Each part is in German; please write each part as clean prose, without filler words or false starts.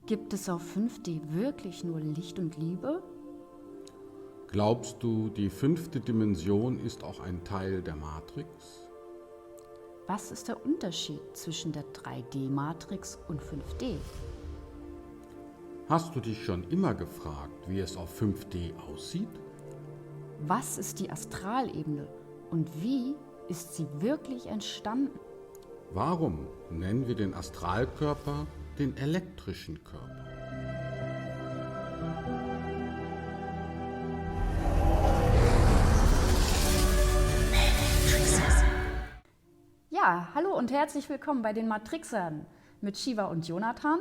Gibt es auf 5D wirklich nur Licht und Liebe? Glaubst du, die 5. Dimension ist auch ein Teil der Matrix? Was ist der Unterschied zwischen der 3D-Matrix und 5D? Hast du dich schon immer gefragt, wie es auf 5D aussieht? Was ist die Astralebene und wie ist sie wirklich entstanden? Warum nennen wir den Astralkörper den elektrischen Körper? Ja, hallo und herzlich willkommen bei den Matrixern mit Shiva und Jonathan.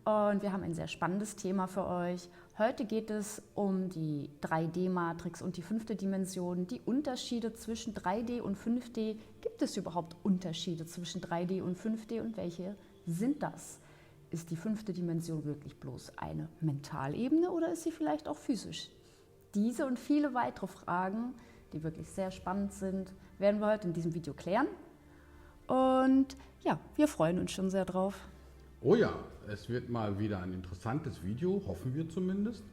Und wir haben ein sehr spannendes Thema für euch. Heute geht es um die 3D-Matrix und die 5. Dimension. Die Unterschiede zwischen 3D und 5D. Gibt es überhaupt Unterschiede zwischen 3D und 5D und welche sind das? Ist die 5. Dimension wirklich bloß eine Mentalebene oder ist sie vielleicht auch physisch? Diese und viele weitere Fragen, die wirklich sehr spannend sind, werden wir heute in diesem Video klären. Und ja, wir freuen uns schon sehr drauf. Oh ja, es wird mal wieder ein interessantes Video, hoffen wir zumindest.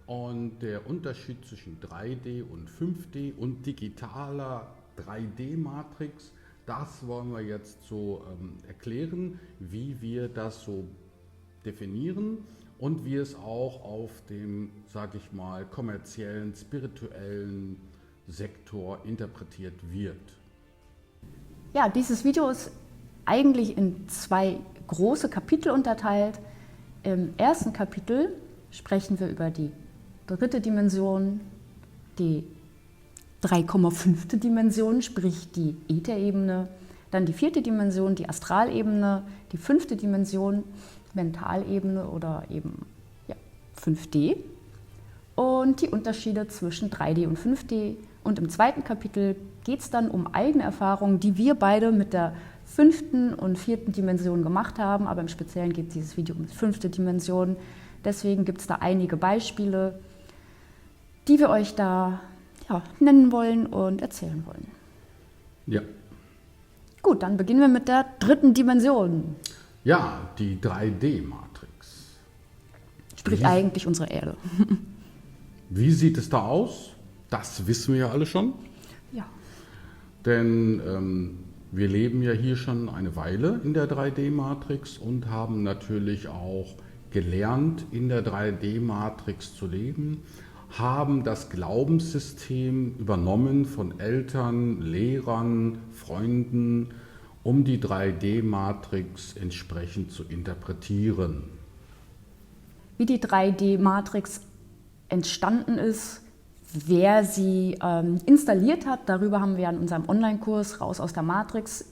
Und der Unterschied zwischen 3D und 5D und digitaler 3D-Matrix, das wollen wir jetzt so erklären, wie wir das so definieren und wie es auch auf dem, sage ich mal, kommerziellen, spirituellen Sektor interpretiert wird. Ja, dieses Video ist eigentlich in 2 große Kapitel unterteilt. Im ersten Kapitel sprechen wir über die 3. Dimension, die 3,5. Dimension, sprich die Ätherebene, dann die 4. Dimension, die Astralebene, die 5. Dimension, Mentalebene oder eben 5D und die Unterschiede zwischen 3D und 5D. Und im zweiten Kapitel geht es dann um eigene Erfahrungen, die wir beide mit der 5. und 4. Dimension gemacht haben, aber im Speziellen geht dieses Video um die 5. Dimension. Deswegen gibt es da einige Beispiele, die wir euch da nennen wollen und erzählen wollen. Ja. Gut, dann beginnen wir mit der 3. Dimension. Ja, die 3D-Matrix. Sprich eigentlich unsere Erde. Wie sieht es da aus? Das wissen wir ja alle schon. Ja. Denn wir leben ja hier schon eine Weile in der 3D-Matrix und haben natürlich auch gelernt, in der 3D-Matrix zu leben, haben das Glaubenssystem übernommen von Eltern, Lehrern, Freunden, um die 3D-Matrix entsprechend zu interpretieren. Wie die 3D-Matrix entstanden ist, wer sie installiert hat, darüber haben wir in unserem Online-Kurs Raus aus der Matrix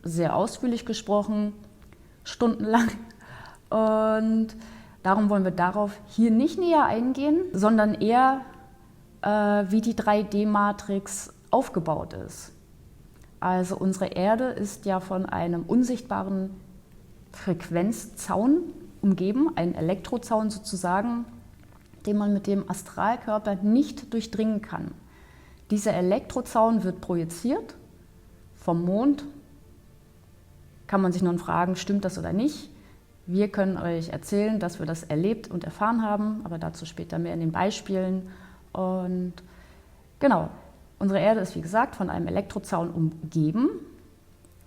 sehr ausführlich gesprochen, stundenlang. Und darum wollen wir darauf hier nicht näher eingehen, sondern eher, wie die 3D-Matrix aufgebaut ist. Also unsere Erde ist ja von einem unsichtbaren Frequenzzaun umgeben, ein Elektrozaun sozusagen, den man mit dem Astralkörper nicht durchdringen kann. Dieser Elektrozaun wird projiziert vom Mond. Kann man sich nun fragen, stimmt das oder nicht? Wir können euch erzählen, dass wir das erlebt und erfahren haben, aber dazu später mehr in den Beispielen. Und genau, unsere Erde ist wie gesagt von einem Elektrozaun umgeben,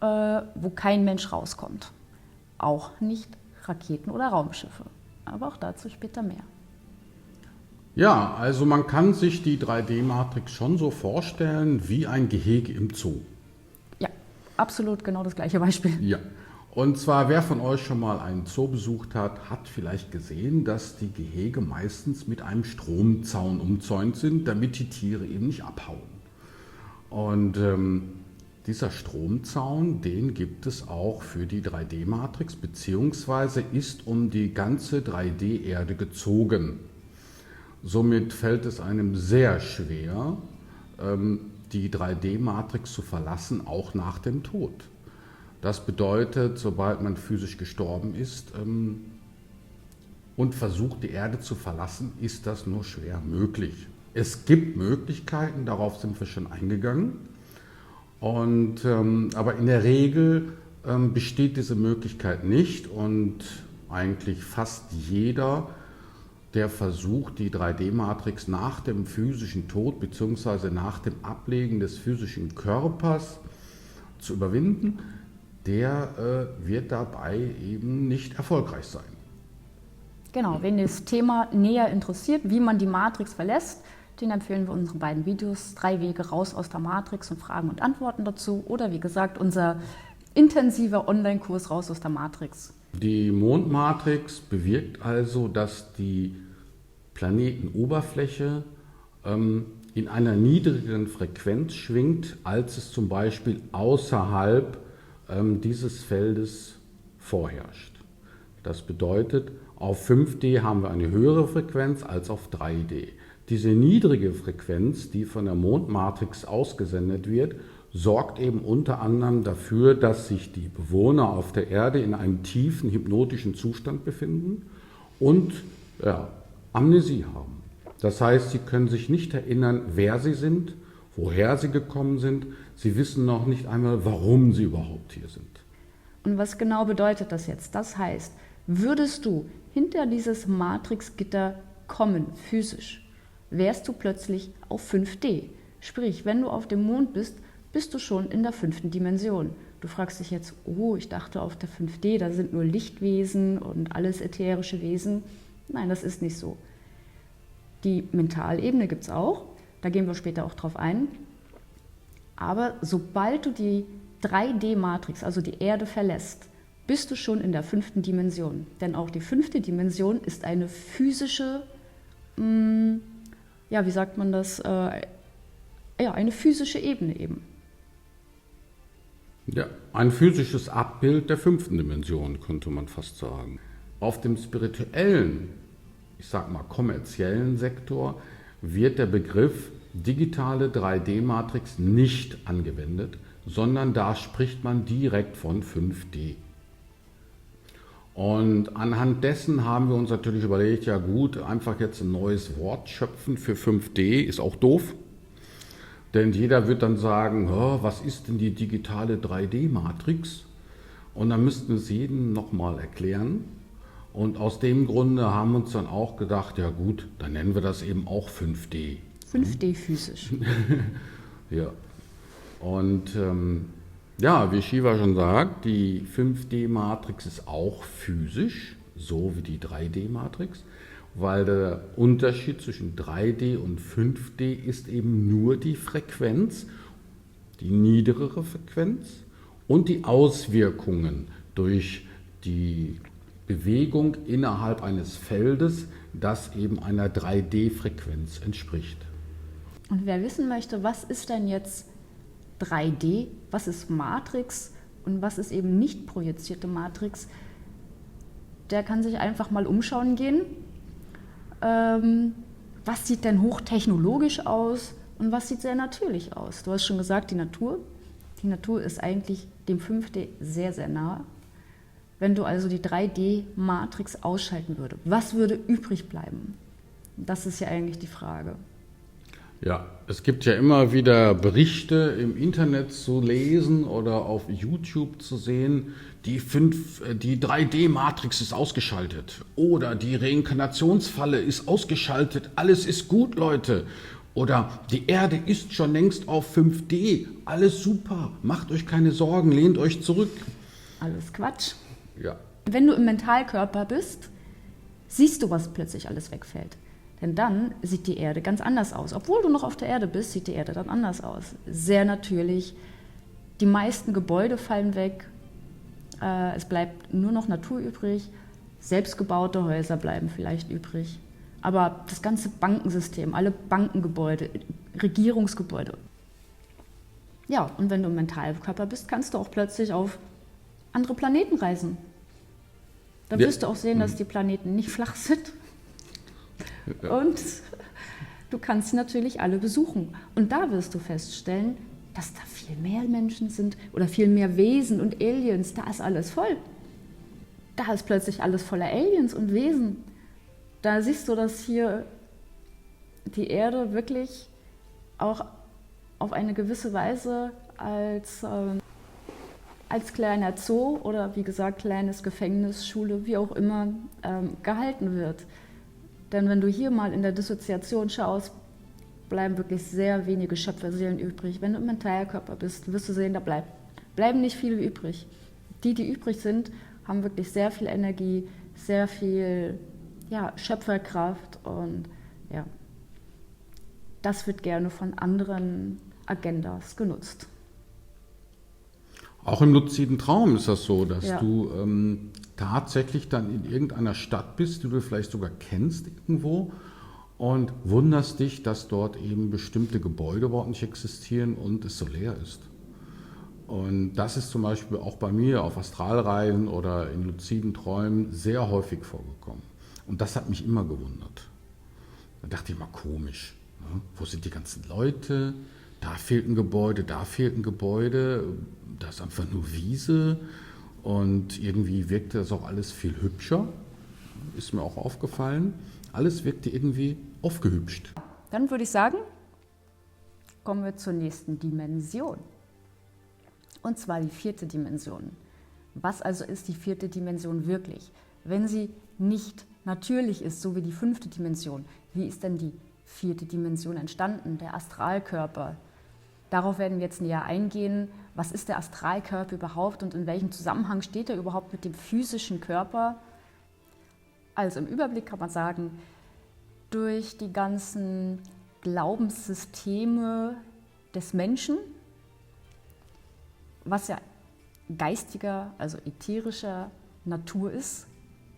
wo kein Mensch rauskommt. Auch nicht Raketen oder Raumschiffe, aber auch dazu später mehr. Ja, also man kann sich die 3D-Matrix schon so vorstellen wie ein Gehege im Zoo. Ja, absolut genau das gleiche Beispiel. Ja, und zwar wer von euch schon mal einen Zoo besucht hat, hat vielleicht gesehen, dass die Gehege meistens mit einem Stromzaun umzäunt sind, damit die Tiere eben nicht abhauen. Und dieser Stromzaun, den gibt es auch für die 3D-Matrix, beziehungsweise ist um die ganze 3D-Erde gezogen. Somit fällt es einem sehr schwer, die 3D-Matrix zu verlassen, auch nach dem Tod. Das bedeutet, sobald man physisch gestorben ist und versucht, die Erde zu verlassen, ist das nur schwer möglich. Es gibt Möglichkeiten, darauf sind wir schon eingegangen. Aber in der Regel besteht diese Möglichkeit nicht und eigentlich fast jeder, der versucht, die 3D-Matrix nach dem physischen Tod bzw. nach dem Ablegen des physischen Körpers zu überwinden, der wird dabei eben nicht erfolgreich sein. Genau, wenn das Thema näher interessiert, wie man die Matrix verlässt, den empfehlen wir unsere beiden Videos, 3 Wege raus aus der Matrix und Fragen und Antworten dazu. Oder wie gesagt, unser intensiver Online-Kurs raus aus der Matrix. Die Mondmatrix bewirkt also, dass die Planetenoberfläche in einer niedrigeren Frequenz schwingt, als es zum Beispiel außerhalb dieses Feldes vorherrscht. Das bedeutet, auf 5D haben wir eine höhere Frequenz als auf 3D. Diese niedrige Frequenz, die von der Mondmatrix ausgesendet wird, sorgt eben unter anderem dafür, dass sich die Bewohner auf der Erde in einem tiefen hypnotischen Zustand befinden und Amnesie haben. Das heißt, sie können sich nicht erinnern, wer sie sind, woher sie gekommen sind. Sie wissen noch nicht einmal, warum sie überhaupt hier sind. Und was genau bedeutet das jetzt? Das heißt, würdest du hinter dieses Matrixgitter kommen, physisch, wärst du plötzlich auf 5D. Sprich, wenn du auf dem Mond bist, bist du schon in der 5. Dimension. Du fragst dich jetzt, oh, ich dachte auf der 5D, da sind nur Lichtwesen und alles ätherische Wesen. Nein, das ist nicht so. Die Mentalebene gibt es auch, da gehen wir später auch drauf ein. Aber sobald du die 3D-Matrix, also die Erde, verlässt, bist du schon in der 5. Dimension. Denn auch die 5. Dimension ist eine physische, wie sagt man das, eine physische Ebene eben. Ja, ein physisches Abbild der 5. Dimension, könnte man fast sagen. Auf dem spirituellen, ich sag mal kommerziellen Sektor wird der Begriff digitale 3D-Matrix nicht angewendet, sondern da spricht man direkt von 5D. Und anhand dessen haben wir uns natürlich überlegt, ja gut, einfach jetzt ein neues Wort schöpfen für 5D ist auch doof. Denn jeder wird dann sagen, oh, was ist denn die digitale 3D-Matrix? Und dann müssten wir es jedem nochmal erklären. Und aus dem Grunde haben wir uns dann auch gedacht, ja gut, dann nennen wir das eben auch 5D. 5D physisch. Ja. Und wie Shiva schon sagt, die 5D-Matrix ist auch physisch, so wie die 3D-Matrix, weil der Unterschied zwischen 3D und 5D ist eben nur die Frequenz, die niedrigere Frequenz und die Auswirkungen durch die Bewegung innerhalb eines Feldes, das eben einer 3D-Frequenz entspricht. Und wer wissen möchte, was ist denn jetzt 3D, was ist Matrix und was ist eben nicht projizierte Matrix, der kann sich einfach mal umschauen gehen. Was sieht denn hochtechnologisch aus und was sieht sehr natürlich aus? Du hast schon gesagt, die Natur. Die Natur ist eigentlich dem 5D sehr, sehr nahe. Wenn du also die 3D-Matrix ausschalten würdest, was würde übrig bleiben? Das ist ja eigentlich die Frage. Ja, es gibt ja immer wieder Berichte im Internet zu lesen oder auf YouTube zu sehen, die 3D-Matrix ist ausgeschaltet oder die Reinkarnationsfalle ist ausgeschaltet, alles ist gut, Leute. Oder die Erde ist schon längst auf 5D, alles super, macht euch keine Sorgen, lehnt euch zurück. Alles Quatsch. Ja. Wenn du im Mentalkörper bist, siehst du, was plötzlich alles wegfällt. Denn dann sieht die Erde ganz anders aus. Obwohl du noch auf der Erde bist, sieht die Erde dann anders aus. Sehr natürlich. Die meisten Gebäude fallen weg. Es bleibt nur noch Natur übrig. Selbstgebaute Häuser bleiben vielleicht übrig. Aber das ganze Bankensystem, alle Bankengebäude, Regierungsgebäude. Ja, und wenn du im Mentalkörper bist, kannst du auch plötzlich auf andere Planeten reisen. Dann wirst du auch sehen, dass die Planeten nicht flach sind. Und du kannst sie natürlich alle besuchen. Und da wirst du feststellen, dass da viel mehr Menschen sind oder viel mehr Wesen und Aliens. Da ist alles voll. Da ist plötzlich alles voller Aliens und Wesen. Da siehst du, dass hier die Erde wirklich auch auf eine gewisse Weise als als kleiner Zoo oder wie gesagt kleines Gefängnis, Schule, wie auch immer, gehalten wird. Denn wenn du hier mal in der Dissoziation schaust, bleiben wirklich sehr wenige Schöpferseelen übrig. Wenn du im Mentalkörper bist, wirst du sehen, da bleiben nicht viele übrig. Die übrig sind, haben wirklich sehr viel Energie, sehr viel Schöpferkraft und ja, das wird gerne von anderen Agendas genutzt. Auch im luziden Traum ist das so, dass Ja. du tatsächlich dann in irgendeiner Stadt bist, die du vielleicht sogar kennst irgendwo und wunderst dich, dass dort eben bestimmte Gebäude überhaupt nicht existieren und es so leer ist. Und das ist zum Beispiel auch bei mir auf Astralreisen oder in luziden Träumen sehr häufig vorgekommen. Und das hat mich immer gewundert. Da dachte ich mal, komisch, ne? Wo sind die ganzen Leute? Da fehlt ein Gebäude, da fehlt ein Gebäude, da ist einfach nur Wiese und irgendwie wirkte das auch alles viel hübscher, ist mir auch aufgefallen. Alles wirkte irgendwie aufgehübscht. Dann würde ich sagen, kommen wir zur nächsten Dimension. Und zwar die 4. Dimension. Was also ist die 4. Dimension wirklich? Wenn sie nicht natürlich ist, so wie die 5. Dimension, wie ist denn die 4. Dimension entstanden, der Astralkörper? Darauf werden wir jetzt näher eingehen. Was ist der Astralkörper überhaupt und in welchem Zusammenhang steht er überhaupt mit dem physischen Körper? Also im Überblick kann man sagen, durch die ganzen Glaubenssysteme des Menschen, was ja geistiger, also ätherischer Natur ist,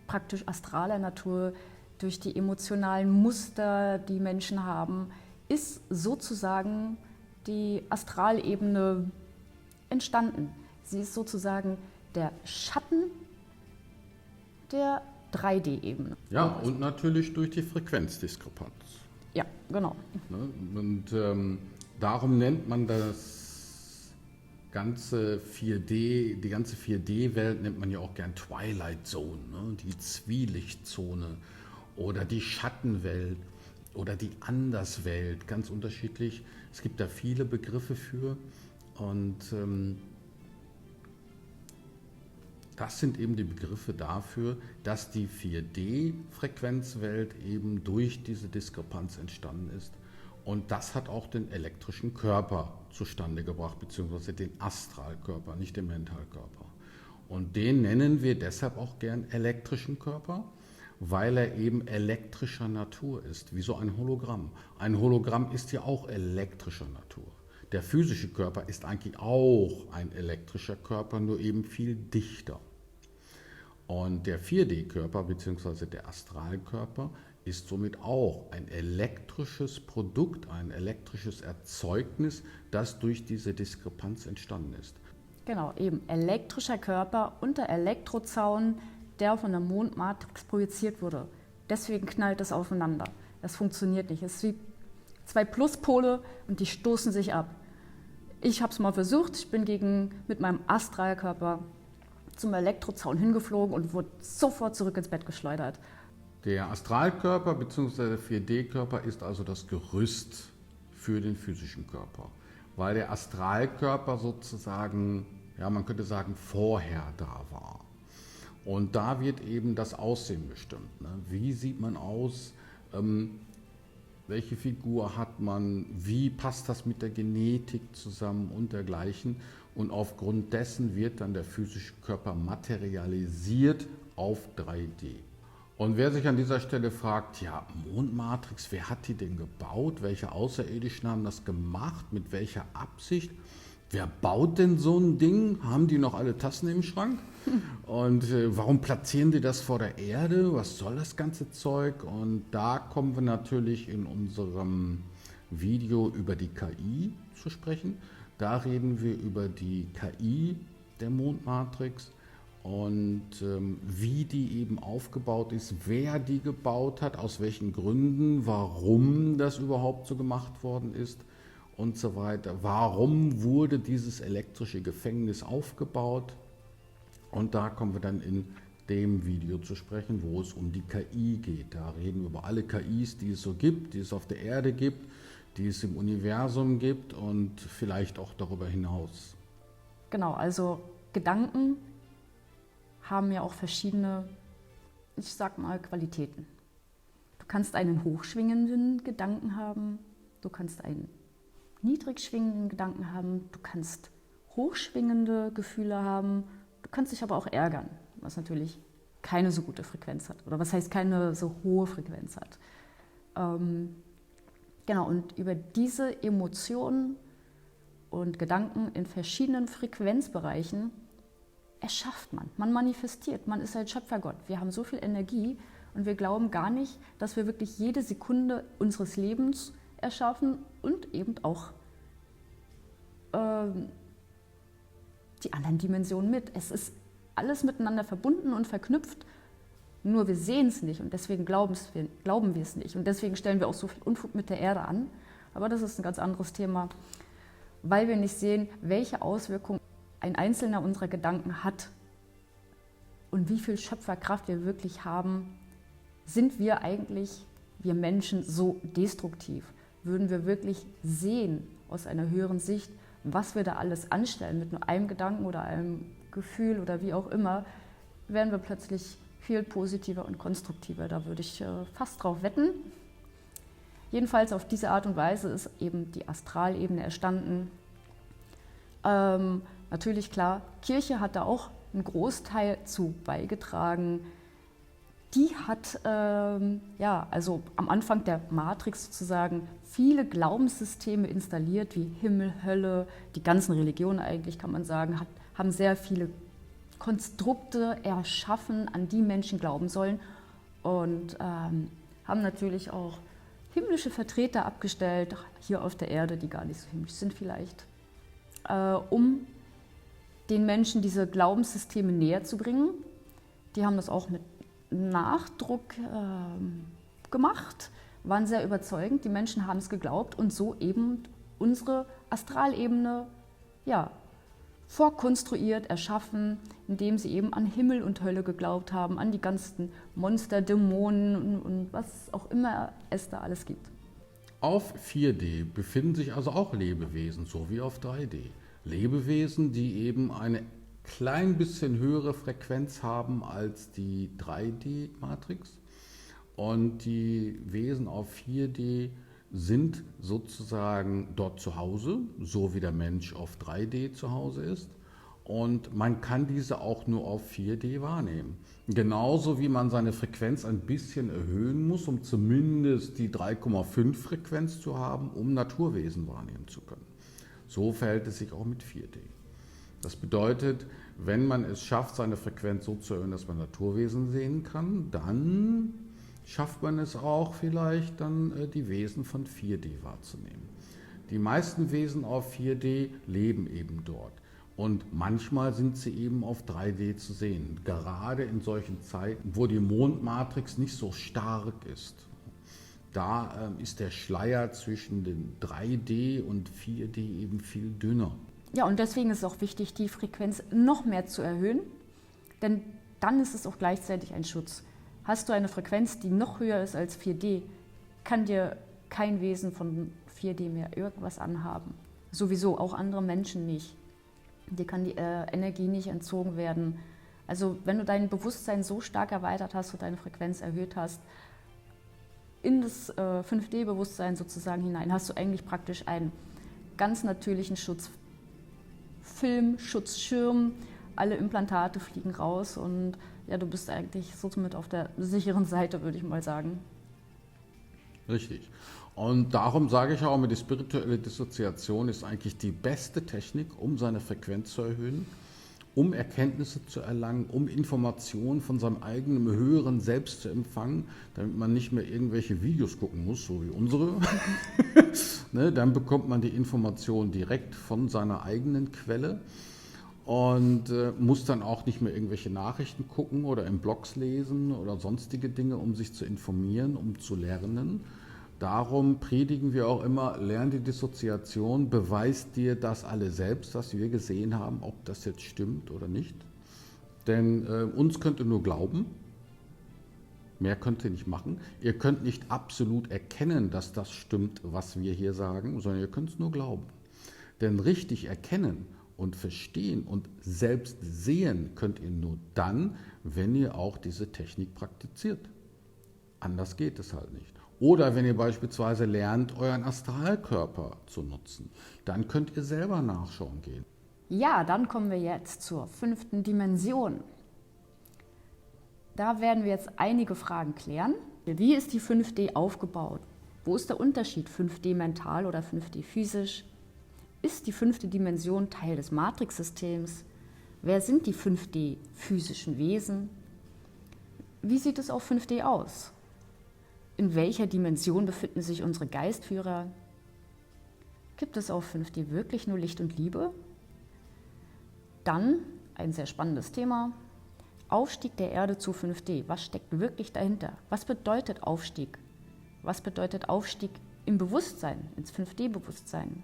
praktisch astraler Natur, durch die emotionalen Muster, die Menschen haben, ist sozusagen die Astralebene entstanden. Sie ist sozusagen der Schatten der 3D-Ebene. Ja, und natürlich durch die Frequenzdiskrepanz. Ja, genau. Ne? Und darum nennt man das ganze 4D, die ganze 4D-Welt nennt man ja auch gern Twilight Zone, ne? Die Zwielichtzone oder die Schattenwelt oder die Anderswelt, ganz unterschiedlich. Es gibt da viele Begriffe für und das sind eben die Begriffe dafür, dass die 4D-Frequenzwelt eben durch diese Diskrepanz entstanden ist. Und das hat auch den elektrischen Körper zustande gebracht, beziehungsweise den Astralkörper, nicht den Mentalkörper. Und den nennen wir deshalb auch gern elektrischen Körper, weil er eben elektrischer Natur ist, wie so ein Hologramm. Ein Hologramm ist ja auch elektrischer Natur. Der physische Körper ist eigentlich auch ein elektrischer Körper, nur eben viel dichter. Und der 4D-Körper bzw. der Astralkörper ist somit auch ein elektrisches Produkt, ein elektrisches Erzeugnis, das durch diese Diskrepanz entstanden ist. Genau, eben elektrischer Körper unter Elektrozaun, der von der Mondmatrix projiziert wurde. Deswegen knallt es aufeinander. Das funktioniert nicht. Es ist wie 2 Pluspole und die stoßen sich ab. Ich habe es mal versucht, ich bin mit meinem Astralkörper zum Elektrozaun hingeflogen und wurde sofort zurück ins Bett geschleudert. Der Astralkörper bzw. der 4D-Körper ist also das Gerüst für den physischen Körper, weil der Astralkörper sozusagen, ja, man könnte sagen, vorher da war. Und da wird eben das Aussehen bestimmt. Ne? Wie sieht man aus? Welche Figur hat man? Wie passt das mit der Genetik zusammen und dergleichen? Und aufgrund dessen wird dann der physische Körper materialisiert auf 3D. Und wer sich an dieser Stelle fragt, ja, Mondmatrix, wer hat die denn gebaut? Welche Außerirdischen haben das gemacht? Mit welcher Absicht? Wer baut denn so ein Ding? Haben die noch alle Tassen im Schrank? Und warum platzieren die das vor der Erde? Was soll das ganze Zeug? Und da kommen wir natürlich in unserem Video über die KI zu sprechen. Da reden wir über die KI der Mondmatrix und wie die eben aufgebaut ist, wer die gebaut hat, aus welchen Gründen, warum das überhaupt so gemacht worden ist und so weiter. Warum wurde dieses elektrische Gefängnis aufgebaut? Und da kommen wir dann in dem Video zu sprechen, wo es um die KI geht. Da reden wir über alle KIs, die es so gibt, die es auf der Erde gibt, die es im Universum gibt und vielleicht auch darüber hinaus. Genau, also Gedanken haben ja auch verschiedene, ich sag mal, Qualitäten. Du kannst einen hochschwingenden Gedanken haben, du kannst einen niedrig schwingenden Gedanken haben, du kannst hochschwingende Gefühle haben, du kannst dich aber auch ärgern, was natürlich keine so gute Frequenz hat. Oder was heißt keine so hohe Frequenz hat. Genau, und über diese Emotionen und Gedanken in verschiedenen Frequenzbereichen erschafft man. Man manifestiert, man ist ein Schöpfergott. Wir haben so viel Energie und wir glauben gar nicht, dass wir wirklich jede Sekunde unseres Lebens erschaffen und eben auch die anderen Dimensionen mit. Es ist alles miteinander verbunden und verknüpft, nur wir sehen es nicht und deswegen glauben wir es nicht. Und deswegen stellen wir auch so viel Unfug mit der Erde an. Aber das ist ein ganz anderes Thema, weil wir nicht sehen, welche Auswirkungen ein einzelner unserer Gedanken hat und wie viel Schöpferkraft wir wirklich haben. Sind wir eigentlich, wir Menschen, so destruktiv? Würden wir wirklich sehen aus einer höheren Sicht, was wir da alles anstellen mit nur einem Gedanken oder einem Gefühl oder wie auch immer, wären wir plötzlich viel positiver und konstruktiver. Da würde ich fast drauf wetten. Jedenfalls auf diese Art und Weise ist eben die Astralebene entstanden. Natürlich klar, Kirche hat da auch einen Großteil zu beigetragen. Die hat also am Anfang der Matrix sozusagen viele Glaubenssysteme installiert, wie Himmel, Hölle, die ganzen Religionen eigentlich, kann man sagen, haben sehr viele Konstrukte erschaffen, an die Menschen glauben sollen und haben natürlich auch himmlische Vertreter abgestellt, hier auf der Erde, die gar nicht so himmlisch sind vielleicht, um den Menschen diese Glaubenssysteme näher zu bringen. Die haben das auch mit Nachdruck gemacht, waren sehr überzeugend, die Menschen haben es geglaubt und so eben unsere Astralebene vorkonstruiert, erschaffen, indem sie eben an Himmel und Hölle geglaubt haben, an die ganzen Monster, Dämonen und was auch immer es da alles gibt. Auf 4D befinden sich also auch Lebewesen, so wie auf 3D. Lebewesen, die eben eine klein bisschen höhere Frequenz haben als die 3D-Matrix. Und die Wesen auf 4D sind sozusagen dort zu Hause, so wie der Mensch auf 3D zu Hause ist. Und man kann diese auch nur auf 4D wahrnehmen. Genauso wie man seine Frequenz ein bisschen erhöhen muss, um zumindest die 3,5 Frequenz zu haben, um Naturwesen wahrnehmen zu können. So verhält es sich auch mit 4D. Das bedeutet, wenn man es schafft, seine Frequenz so zu erhöhen, dass man Naturwesen sehen kann, dann schafft man es auch vielleicht, dann die Wesen von 4D wahrzunehmen. Die meisten Wesen auf 4D leben eben dort. Und manchmal sind sie eben auf 3D zu sehen, gerade in solchen Zeiten, wo die Mondmatrix nicht so stark ist. Da ist der Schleier zwischen den 3D und 4D eben viel dünner. Ja, und deswegen ist es auch wichtig, die Frequenz noch mehr zu erhöhen, denn dann ist es auch gleichzeitig ein Schutz. Hast du eine Frequenz, die noch höher ist als 4D, kann dir kein Wesen von 4D mehr irgendwas anhaben. Sowieso, auch andere Menschen nicht. Dir kann die Energie nicht entzogen werden. Also wenn du dein Bewusstsein so stark erweitert hast und deine Frequenz erhöht hast, in das 5D-Bewusstsein sozusagen hinein, hast du eigentlich praktisch einen ganz natürlichen Schutzfilm, Schutzschirm. Alle Implantate fliegen raus und ja, du bist eigentlich somit auf der sicheren Seite, würde ich mal sagen. Richtig. Und darum sage ich auch, die spirituelle Dissoziation ist eigentlich die beste Technik, um seine Frequenz zu erhöhen, um Erkenntnisse zu erlangen, um Informationen von seinem eigenen höheren Selbst zu empfangen, damit man nicht mehr irgendwelche Videos gucken muss, so wie unsere. Ne, dann bekommt man die Informationen direkt von seiner eigenen Quelle. Und muss dann auch nicht mehr irgendwelche Nachrichten gucken oder in Blogs lesen oder sonstige Dinge, um sich zu informieren, um zu lernen. Darum predigen wir auch immer, lern die Dissoziation, beweist dir das alle selbst, was wir gesehen haben, ob das jetzt stimmt oder nicht. Denn uns könnt ihr nur glauben, mehr könnt ihr nicht machen. Ihr könnt nicht absolut erkennen, dass das stimmt, was wir hier sagen, sondern ihr könnt es nur glauben. Denn richtig erkennen und verstehen und selbst sehen könnt ihr nur dann, wenn ihr auch diese Technik praktiziert. Anders geht es halt nicht. Oder wenn ihr beispielsweise lernt, euren Astralkörper zu nutzen, dann könnt ihr selber nachschauen gehen. Ja, dann kommen wir jetzt zur 5. Dimension. Da werden wir jetzt einige Fragen klären. Wie ist die 5D aufgebaut? Wo ist der Unterschied 5D mental oder 5D physisch? Ist die 5. Dimension Teil des Matrix-Systems? Wer sind die 5D physischen Wesen? Wie sieht es auf 5D aus? In welcher Dimension befinden sich unsere Geistführer? Gibt es auf 5D wirklich nur Licht und Liebe? Dann ein sehr spannendes Thema. Aufstieg der Erde zu 5D. Was steckt wirklich dahinter? Was bedeutet Aufstieg? Was bedeutet Aufstieg im Bewusstsein, ins 5D-Bewusstsein?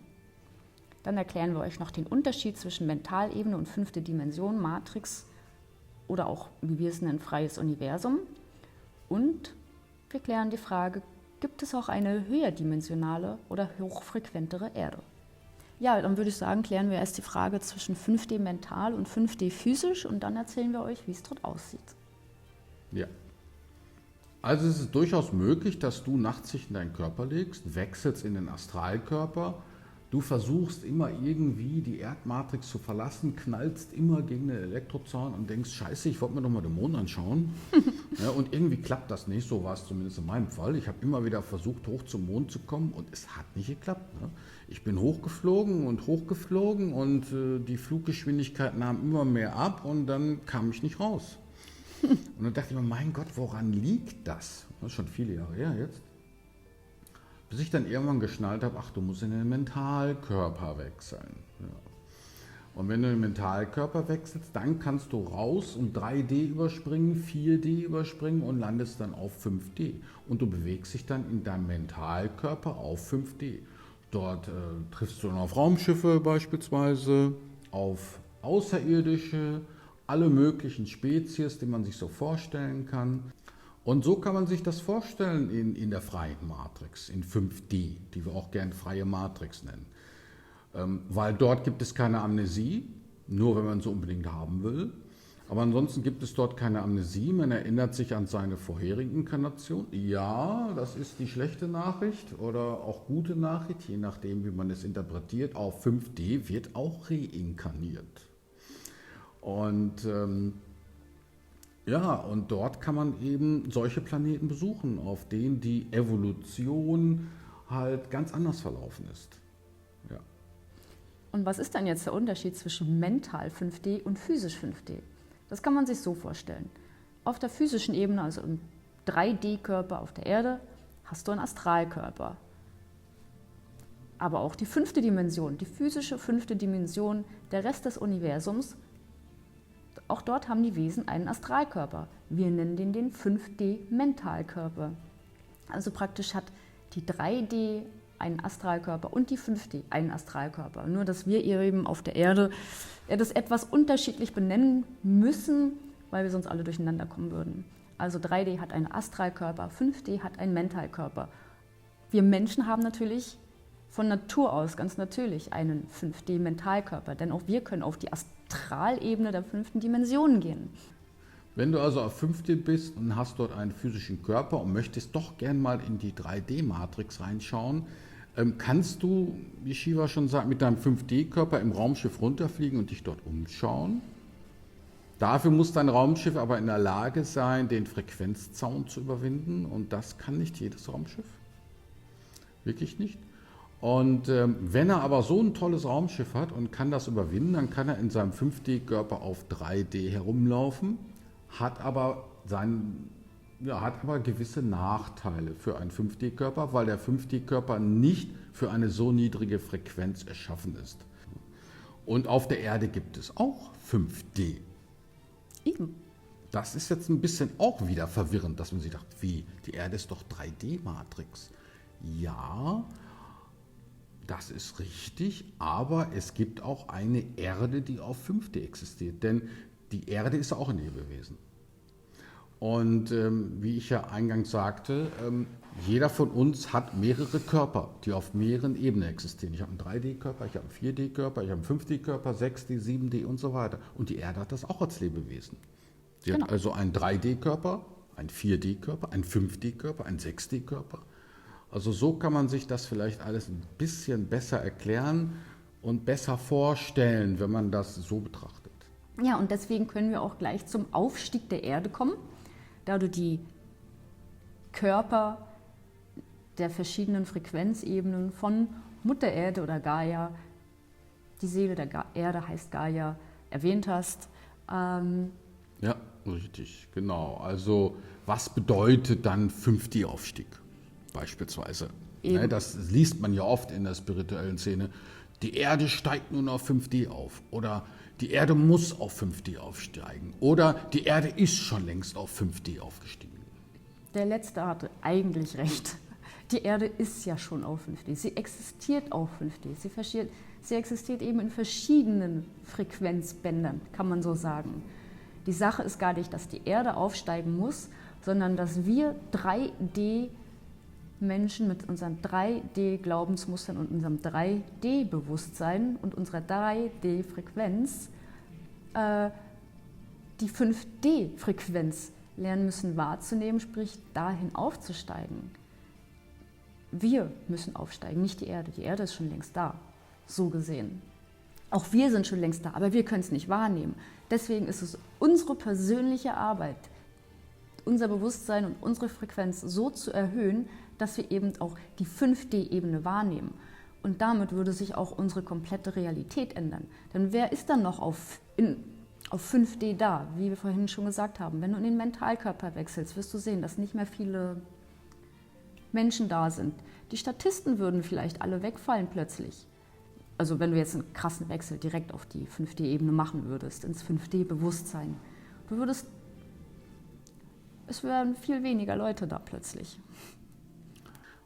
Dann erklären wir euch noch den Unterschied zwischen Mentalebene und 5. Dimension, Matrix oder auch, wie wir es nennen, freies Universum. Und wir klären die Frage, gibt es auch eine höherdimensionale oder hochfrequentere Erde? Ja, dann würde ich sagen, klären wir erst die Frage zwischen 5D mental und 5D physisch und dann erzählen wir euch, wie es dort aussieht. Ja. Also es ist durchaus möglich, dass du nachts dich in deinen Körper legst, wechselst in den Astralkörper, du versuchst immer irgendwie die Erdmatrix zu verlassen, knallst immer gegen den Elektrozaun und denkst, scheiße, ich wollte mir doch mal den Mond anschauen. Ja, und irgendwie klappt das nicht, so war es zumindest in meinem Fall. Ich habe immer wieder versucht, hoch zum Mond zu kommen und es hat nicht geklappt. Ne? Ich bin hochgeflogen und die Fluggeschwindigkeit nahm immer mehr ab und dann kam ich nicht raus. Und dann dachte ich mir, mein Gott, woran liegt das? Das ist schon viele Jahre her jetzt. Bis ich dann irgendwann geschnallt habe, ach, du musst in den Mentalkörper wechseln. Ja. Und wenn du den Mentalkörper wechselst, dann kannst du raus und 3D überspringen, 4D überspringen und landest dann auf 5D. Und du bewegst dich dann in deinem Mentalkörper auf 5D. Dort triffst du dann auf Raumschiffe beispielsweise, auf Außerirdische, alle möglichen Spezies, die man sich so vorstellen kann. Und so kann man sich das vorstellen in der freien Matrix, in 5D, die wir auch gern freie Matrix nennen. Weil dort gibt es keine Amnesie, nur wenn man sie unbedingt haben will. Aber ansonsten gibt es dort keine Amnesie, man erinnert sich an seine vorherige Inkarnation. Ja, das ist die schlechte Nachricht oder auch gute Nachricht, je nachdem, wie man es interpretiert. Auf 5D wird auch reinkarniert. Und und dort kann man eben solche Planeten besuchen, auf denen die Evolution halt ganz anders verlaufen ist. Ja. Und was ist dann jetzt der Unterschied zwischen mental 5D und physisch 5D? Das kann man sich so vorstellen. Auf der physischen Ebene, also im 3D-Körper auf der Erde, hast du einen Astralkörper. Aber auch die 5. Dimension, die physische 5. Dimension, der Rest des Universums, auch dort haben die Wesen einen Astralkörper. Wir nennen den 5D-Mentalkörper. Also praktisch hat die 3D einen Astralkörper und die 5D einen Astralkörper. Nur, dass wir eben auf der Erde das etwas unterschiedlich benennen müssen, weil wir sonst alle durcheinander kommen würden. Also 3D hat einen Astralkörper, 5D hat einen Mentalkörper. Wir Menschen haben natürlich von Natur aus ganz natürlich einen 5D-Mentalkörper, denn auch wir können auf die Astralebene der 5. Dimension gehen. Wenn du also auf 5D bist und hast dort einen physischen Körper und möchtest doch gern mal in die 3D-Matrix reinschauen, kannst du, wie Shiva schon sagt, mit deinem 5D-Körper im Raumschiff runterfliegen und dich dort umschauen. Dafür muss dein Raumschiff aber in der Lage sein, den Frequenzzaun zu überwinden und das kann nicht jedes Raumschiff. Wirklich nicht. Und wenn er aber so ein tolles Raumschiff hat und kann das überwinden, dann kann er in seinem 5D-Körper auf 3D herumlaufen, hat aber gewisse Nachteile für einen 5D-Körper, weil der 5D-Körper nicht für eine so niedrige Frequenz erschaffen ist. Und auf der Erde gibt es auch 5D. Eben. Das ist jetzt ein bisschen auch wieder verwirrend, dass man sich dachte, wie, die Erde ist doch 3D-Matrix. Ja, das ist richtig, aber es gibt auch eine Erde, die auf 5D existiert, denn die Erde ist auch ein Lebewesen. Und wie ich ja eingangs sagte, jeder von uns hat mehrere Körper, die auf mehreren Ebenen existieren. Ich habe einen 3D-Körper, ich habe einen 4D-Körper, ich habe einen 5D-Körper, 6D, 7D und so weiter. Und die Erde hat das auch als Lebewesen. Sie Genau. hat also einen 3D-Körper, einen 4D-Körper, einen 5D-Körper, einen 6D-Körper. Also so kann man sich das vielleicht alles ein bisschen besser erklären und besser vorstellen, wenn man das so betrachtet. Ja, und deswegen können wir auch gleich zum Aufstieg der Erde kommen, da du die Körper der verschiedenen Frequenzebenen von Mutter Erde oder Gaia, die Seele der Erde heißt Gaia, erwähnt hast. Ja, richtig, genau. Also was bedeutet dann 5D-Aufstieg beispielsweise? Ne, das liest man ja oft in der spirituellen Szene. Die Erde steigt nun auf 5D auf oder die Erde muss auf 5D aufsteigen oder die Erde ist schon längst auf 5D aufgestiegen. Der Letzte hatte eigentlich recht. Die Erde ist ja schon auf 5D. Sie existiert auf 5D. Sie existiert eben in verschiedenen Frequenzbändern, kann man so sagen. Die Sache ist gar nicht, dass die Erde aufsteigen muss, sondern dass wir 3D-Menschen mit unseren 3D-Glaubensmustern und unserem 3D-Bewusstsein und unserer 3D-Frequenz die 5D-Frequenz lernen müssen wahrzunehmen, sprich dahin aufzusteigen. Wir müssen aufsteigen, nicht die Erde. Die Erde ist schon längst da, so gesehen. Auch wir sind schon längst da, aber wir können es nicht wahrnehmen. Deswegen ist es unsere persönliche Arbeit, unser Bewusstsein und unsere Frequenz so zu erhöhen, dass wir eben auch die 5D-Ebene wahrnehmen. Und damit würde sich auch unsere komplette Realität ändern. Denn wer ist dann noch auf 5D da, wie wir vorhin schon gesagt haben? Wenn du in den Mentalkörper wechselst, wirst du sehen, dass nicht mehr viele Menschen da sind. Die Statisten würden vielleicht alle wegfallen plötzlich. Also wenn du jetzt einen krassen Wechsel direkt auf die 5D-Ebene machen würdest, ins 5D-Bewusstsein. Es wären viel weniger Leute da plötzlich.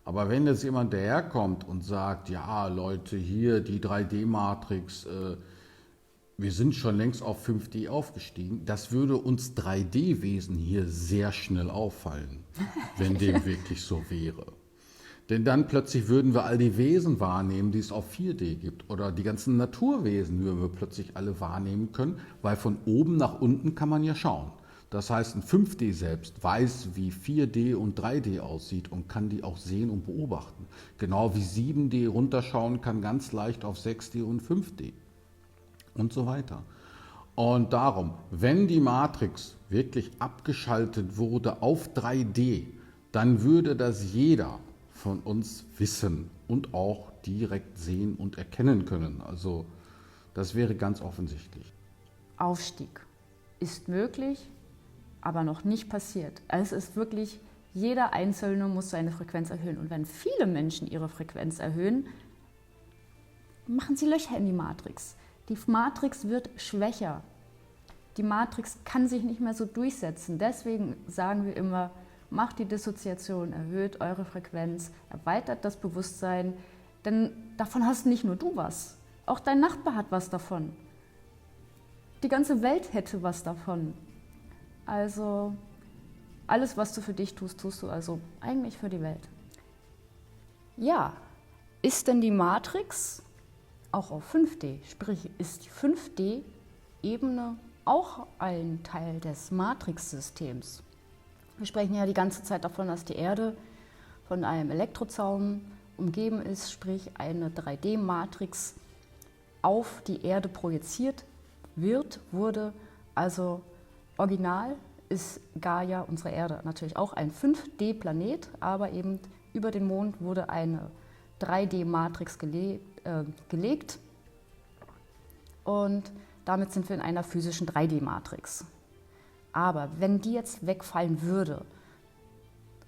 Aber wenn jetzt jemand daherkommt und sagt, ja Leute, hier die 3D-Matrix, wir sind schon längst auf 5D aufgestiegen, das würde uns 3D-Wesen hier sehr schnell auffallen, wenn dem wirklich so wäre. Denn dann plötzlich würden wir all die Wesen wahrnehmen, die es auf 4D gibt. Oder die ganzen Naturwesen würden wir plötzlich alle wahrnehmen können, weil von oben nach unten kann man ja schauen. Das heißt, ein 5D selbst weiß, wie 4D und 3D aussieht und kann die auch sehen und beobachten. Genau wie 7D runterschauen kann ganz leicht auf 6D und 5D und so weiter. Und darum, wenn die Matrix wirklich abgeschaltet wurde auf 3D, dann würde das jeder von uns wissen und auch direkt sehen und erkennen können. Also das wäre ganz offensichtlich. Aufstieg ist möglich, aber noch nicht passiert. Es ist wirklich, jeder Einzelne muss seine Frequenz erhöhen. Und wenn viele Menschen ihre Frequenz erhöhen, machen sie Löcher in die Matrix. Die Matrix wird schwächer. Die Matrix kann sich nicht mehr so durchsetzen. Deswegen sagen wir immer, macht die Dissoziation, erhöht eure Frequenz, erweitert das Bewusstsein. Denn davon hast nicht nur du was. Auch dein Nachbar hat was davon. Die ganze Welt hätte was davon. Also alles, was du für dich tust, tust du also eigentlich für die Welt. Ja, ist denn die Matrix auch auf 5D? Sprich, ist die 5D-Ebene auch ein Teil des Matrix-Systems? Wir sprechen ja die ganze Zeit davon, dass die Erde von einem Elektrozaun umgeben ist, sprich eine 3D-Matrix auf die Erde projiziert wurde. Also original ist Gaia, unsere Erde, natürlich auch ein 5D-Planet, aber eben über den Mond wurde eine 3D-Matrix gelegt und damit sind wir in einer physischen 3D-Matrix. Aber wenn die jetzt wegfallen würde,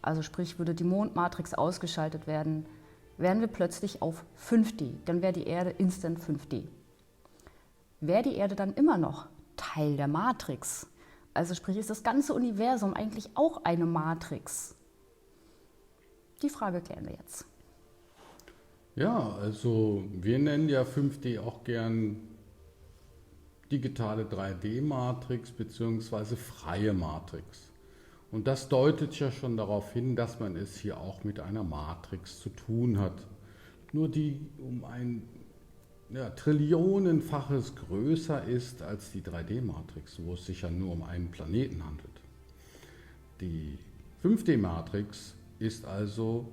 also sprich würde die Mondmatrix ausgeschaltet werden, wären wir plötzlich auf 5D, dann wäre die Erde instant 5D. Wäre die Erde dann immer noch Teil der Matrix? Also sprich, ist das ganze Universum eigentlich auch eine Matrix? Die Frage klären wir jetzt. Ja, also wir nennen ja 5D auch gern digitale 3D-Matrix bzw. freie Matrix. Und das deutet ja schon darauf hin, dass man es hier auch mit einer Matrix zu tun hat. Nur die um ein Trillionenfaches größer ist als die 3D-Matrix, wo es sich ja nur um einen Planeten handelt. Die 5D-Matrix ist also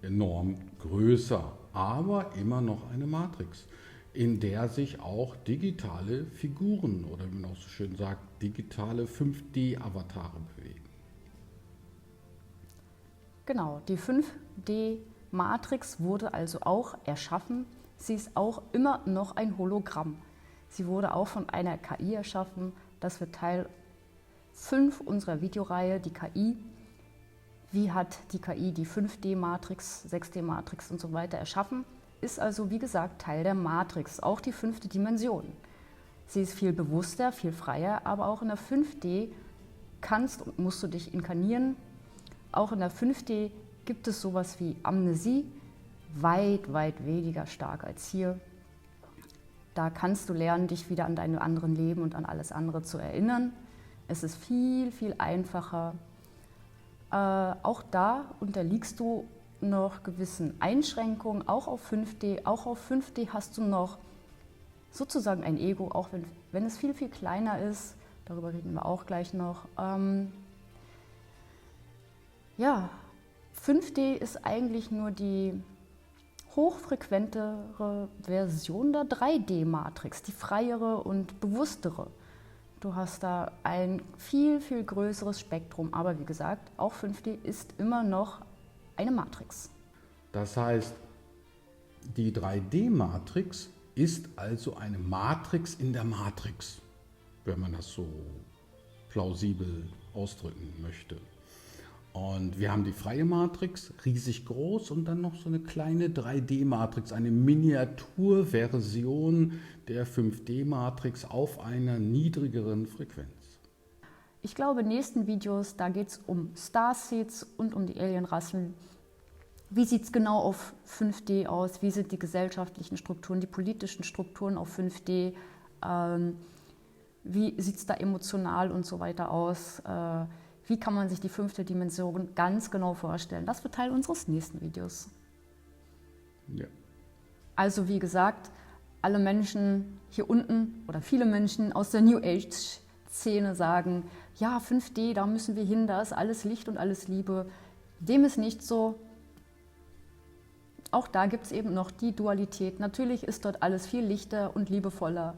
enorm größer, aber immer noch eine Matrix, in der sich auch digitale Figuren oder wie man auch so schön sagt, digitale 5D-Avatare bewegen. Genau, die 5D-Matrix wurde also auch erschaffen. Sie ist auch immer noch ein Hologramm. Sie wurde auch von einer KI erschaffen. Das wird Teil 5 unserer Videoreihe, die KI. Wie hat die KI die 5D-Matrix, 6D-Matrix und so weiter erschaffen? Ist also, wie gesagt, Teil der Matrix, auch die 5. Dimension. Sie ist viel bewusster, viel freier, aber auch in der 5D kannst und musst du dich inkarnieren. Auch in der 5D gibt es sowas wie Amnesie, weit, weit weniger stark als hier. Da kannst du lernen, dich wieder an deine anderen Leben und an alles andere zu erinnern. Es ist viel, viel einfacher. Auch da unterliegst du noch gewissen Einschränkungen, auch auf 5D. Auch auf 5D hast du noch sozusagen ein Ego, auch wenn es viel, viel kleiner ist. Darüber reden wir auch gleich noch. Ja, 5D ist eigentlich nur die hochfrequentere Version der 3D-Matrix, die freiere und bewusstere. Du hast da ein viel, viel größeres Spektrum, aber wie gesagt, auch 5D ist immer noch eine Matrix. Das heißt, die 3D-Matrix ist also eine Matrix in der Matrix, wenn man das so plausibel ausdrücken möchte. Und wir haben die freie Matrix, riesig groß, und dann noch so eine kleine 3D-Matrix, eine Miniaturversion der 5D-Matrix auf einer niedrigeren Frequenz. Ich glaube, in den nächsten Videos, da geht es um Starseeds und um die Alienrassen. Wie sieht es genau auf 5D aus? Wie sind die gesellschaftlichen Strukturen, die politischen Strukturen auf 5D? Wie sieht es da emotional und so weiter aus? Wie kann man sich die 5. Dimension ganz genau vorstellen? Das wird Teil unseres nächsten Videos. Ja. Also wie gesagt, alle Menschen hier unten oder viele Menschen aus der New Age-Szene sagen, ja, 5D, da müssen wir hin, da ist alles Licht und alles Liebe. Dem ist nicht so. Auch da gibt es eben noch die Dualität. Natürlich ist dort alles viel lichter und liebevoller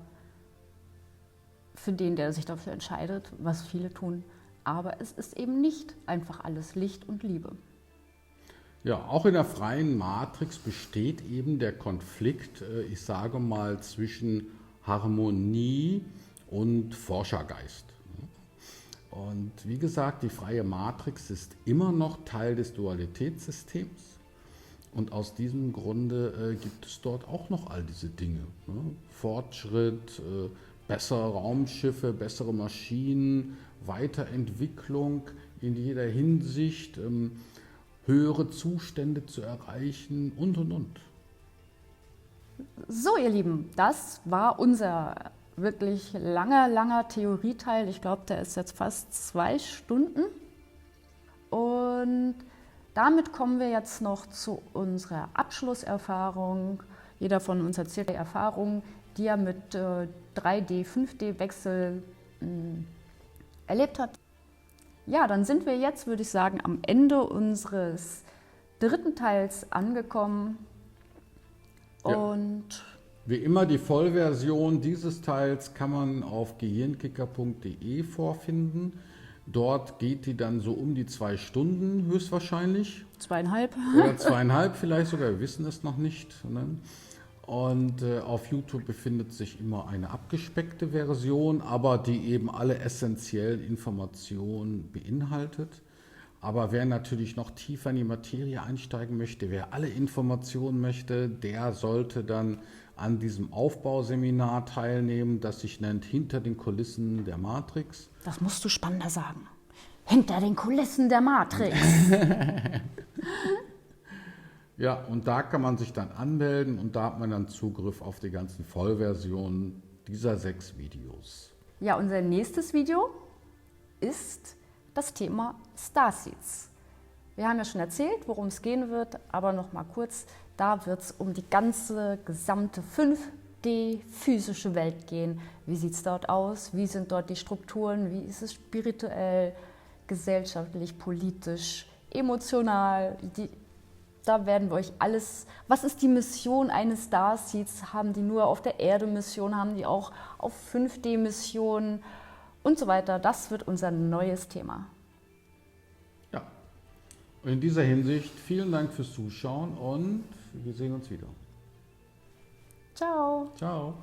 für den, der sich dafür entscheidet, was viele tun. Aber es ist eben nicht einfach alles Licht und Liebe. Ja, auch in der freien Matrix besteht eben der Konflikt, ich sage mal, zwischen Harmonie und Forschergeist. Und wie gesagt, die freie Matrix ist immer noch Teil des Dualitätssystems. Und aus diesem Grunde gibt es dort auch noch all diese Dinge. Fortschritt, bessere Raumschiffe, bessere Maschinen, Weiterentwicklung in jeder Hinsicht, höhere Zustände zu erreichen und. So, ihr Lieben, das war unser wirklich langer Theorieteil. Ich glaube, der ist jetzt fast 2 Stunden. Und damit kommen wir jetzt noch zu unserer Abschlusserfahrung. Jeder von uns erzählt Erfahrungen, die er mit 3D, 5D-Wechsel erlebt hat. Ja, dann sind wir jetzt, würde ich sagen, am Ende unseres 3. Teils angekommen. Und ja. Wie immer, die Vollversion dieses Teils kann man auf gehirnkicker.de vorfinden. Dort geht die dann so um die 2 Stunden höchstwahrscheinlich. 2,5. Oder 2,5 vielleicht sogar, wir wissen es noch nicht. Ne? Und auf YouTube befindet sich immer eine abgespeckte Version, aber die eben alle essentiellen Informationen beinhaltet. Aber wer natürlich noch tiefer in die Materie einsteigen möchte, wer alle Informationen möchte, der sollte dann an diesem Aufbauseminar teilnehmen, das sich nennt Hinter den Kulissen der Matrix. Das musst du spannender sagen. Hinter den Kulissen der Matrix. Ja, und da kann man sich dann anmelden und da hat man dann Zugriff auf die ganzen Vollversionen dieser 6 Videos. Ja, unser nächstes Video ist das Thema Starseeds. Wir haben ja schon erzählt, worum es gehen wird, aber noch mal kurz, da wird es um die gesamte 5D-physische Welt gehen. Wie sieht es dort aus? Wie sind dort die Strukturen? Wie ist es spirituell, gesellschaftlich, politisch, emotional? Da werden wir euch alles, was ist die Mission eines Starseeds? Haben die nur auf der Erde Mission? Haben die auch auf 5D-Missionen? Und so weiter. Das wird unser neues Thema. Ja, in dieser Hinsicht vielen Dank fürs Zuschauen und wir sehen uns wieder. Ciao. Ciao.